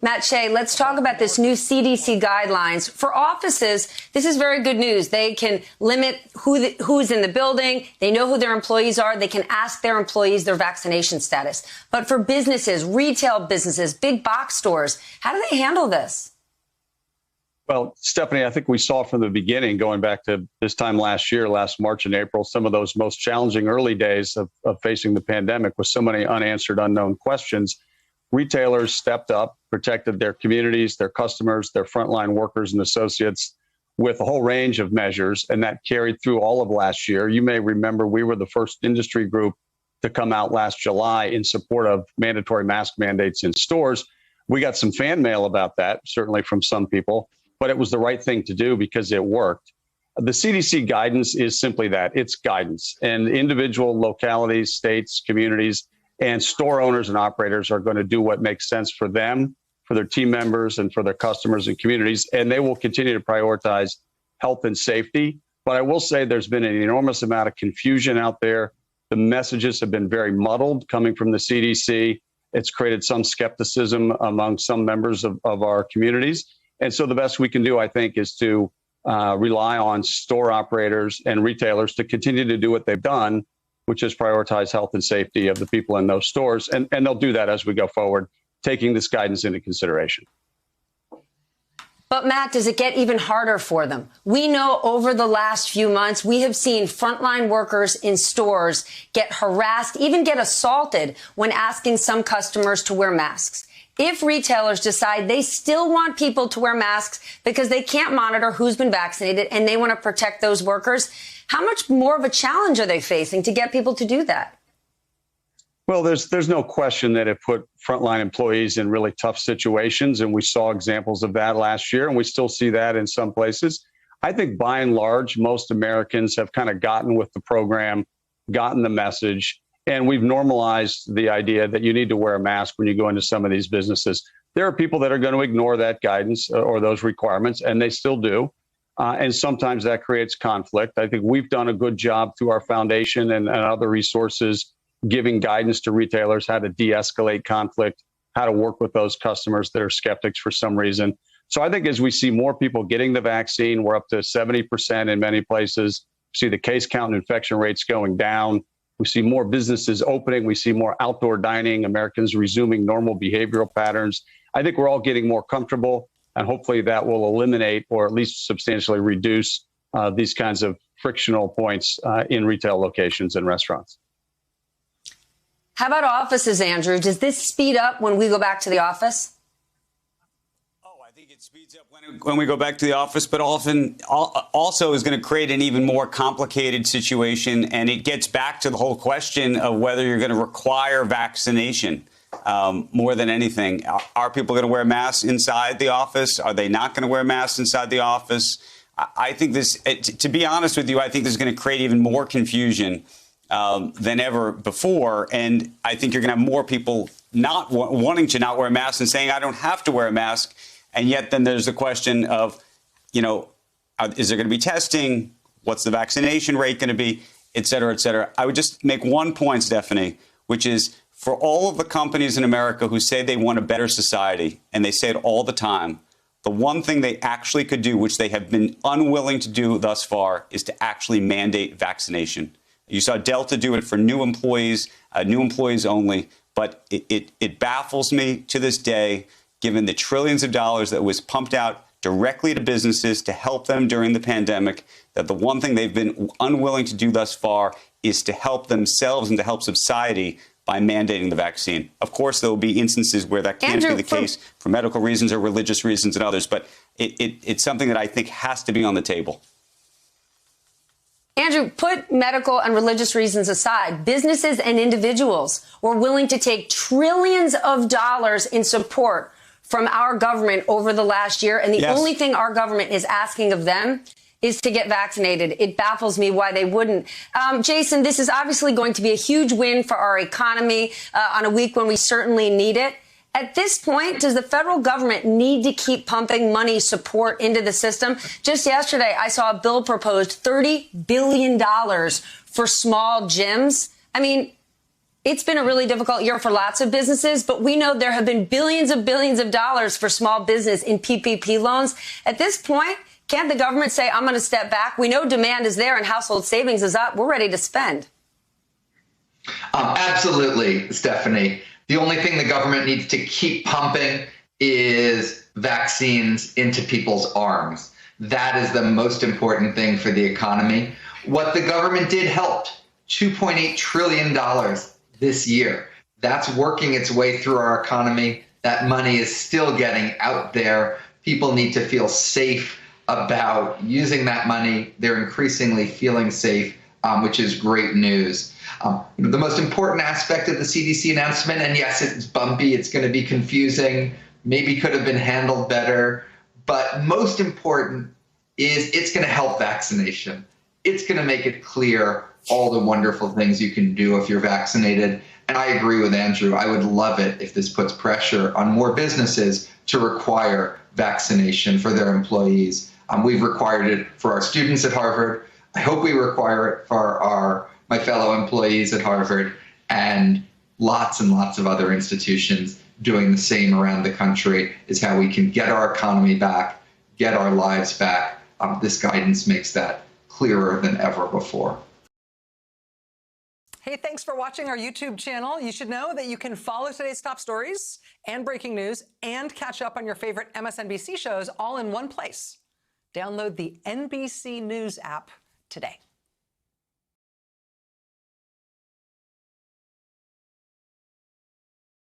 Matt Shea, let's talk about this new CDC guidelines. For offices, this is very good news. They can limit who's in the building. They know who their employees are. They can ask their employees their vaccination status. But for businesses, retail businesses, big box stores, how do they handle this? Well, Stephanie, I think we saw from the beginning, going back to this time last year, last March and April, some of those most challenging early days of facing the pandemic with so many unanswered, unknown questions. Retailers stepped up, protected their communities, their customers, their frontline workers and associates with a whole range of measures, and that carried through all of last year. You may remember we were the first industry group to come out last July in support of mandatory mask mandates in stores. We got some fan mail about that, certainly from some people, but it was the right thing to do because it worked. The CDC guidance is simply that. It's guidance, and individual localities, states, communities, and store owners and operators are going to do what makes sense for them, for their team members, and for their customers and communities. And they will continue to prioritize health and safety. But I will say there's been an enormous amount of confusion out there. The messages have been very muddled coming from the CDC. It's created some skepticism among some members of our communities. And so the best we can do, I think, is to rely on store operators and retailers to continue to do what they've done, which is prioritize health and safety of the people in those stores. And they'll do that as we go forward, taking this guidance into consideration. But Matt, does it get even harder for them? We know over the last few months, we have seen frontline workers in stores get harassed, even get assaulted when asking some customers to wear masks. If retailers decide they still want people to wear masks because they can't monitor who's been vaccinated and they want to protect those workers, how much more of a challenge are they facing to get people to do that? Well, there's no question that it put frontline employees in really tough situations, and we saw examples of that last year, and we still see that in some places. I think by and large, most Americans have kind of gotten with the program, gotten the message, and we've normalized the idea that you need to wear a mask when you go into some of these businesses. There are people that are going to ignore that guidance or those requirements, and they still do. And sometimes that creates conflict. I think we've done a good job through our foundation and other resources, giving guidance to retailers how to de-escalate conflict, how to work with those customers that are skeptics for some reason. So I think as we see more people getting the vaccine, we're up to 70% in many places. We see the case count and infection rates going down. We see more businesses opening. We see more outdoor dining, Americans resuming normal behavioral patterns. I think we're all getting more comfortable, and hopefully that will eliminate or at least substantially reduce these kinds of frictional points in retail locations and restaurants. How about offices, Andrew? Does this speed up when we go back to the office? Oh, I think it speeds up when we go back to the office, but often also is going to create an even more complicated situation. And it gets back to the whole question of whether you're going to require vaccination more than anything. Are people going to wear masks inside the office? Are they not going to wear masks inside the office? I think this, to be honest with you, I think this is going to create even more confusion than ever before. And I think you're going to have more people not wanting to not wear masks and saying, I don't have to wear a mask. And yet then there's the question of, you know, is there going to be testing? What's the vaccination rate going to be, et cetera, et cetera. I would just make one point, Stephanie, which is for all of the companies in America who say they want a better society, and they say it all the time, the one thing they actually could do, which they have been unwilling to do thus far, is to actually mandate vaccination. You saw Delta do it for new employees only, but it baffles me to this day, given the trillions of dollars that was pumped out directly to businesses to help them during the pandemic, that the one thing they've been unwilling to do thus far is to help themselves and to help society by mandating the vaccine. Of course, there will be instances where that can't be the case for medical reasons or religious reasons and others, but it's something that I think has to be on the table. Andrew, put medical and religious reasons aside. Businesses and individuals were willing to take trillions of dollars in support from our government over the last year. And the only thing our government is asking of them is to get vaccinated. It baffles me why they wouldn't. Jason, this is obviously going to be a huge win for our economy on a week when we certainly need it. At this point, does the federal government need to keep pumping money support into the system? Just yesterday, I saw a bill proposed $30 billion for small gyms. I mean, It's been a really difficult year for lots of businesses, but we know there have been billions of dollars for small business in PPP loans. At this point, can't the government say, I'm going to step back? We know demand is there and household savings is up. We're ready to spend. Absolutely, Stephanie. The only thing the government needs to keep pumping is vaccines into people's arms. That is the most important thing for the economy. What the government did helped, $2.8 trillion this year. That's working its way through our economy. That money is still getting out there. People need to feel safe about using that money. They're increasingly feeling safe, which is great news. The most important aspect of the CDC announcement, and yes, it's bumpy, it's going to be confusing, maybe could have been handled better, but most important is it's going to help vaccination. It's going to make it clear all the wonderful things you can do if you're vaccinated. And I agree with Andrew. I would love it if this puts pressure on more businesses to require vaccination for their employees. We've required it for our students at Harvard. I hope we require it for my fellow employees at Harvard, and lots of other institutions doing the same around the country is how we can get our economy back, get our lives back. This guidance makes that clearer than ever before. Hey, thanks for watching our YouTube channel. You should know that you can follow today's top stories and breaking news and catch up on your favorite MSNBC shows all in one place. Download the NBC News app today.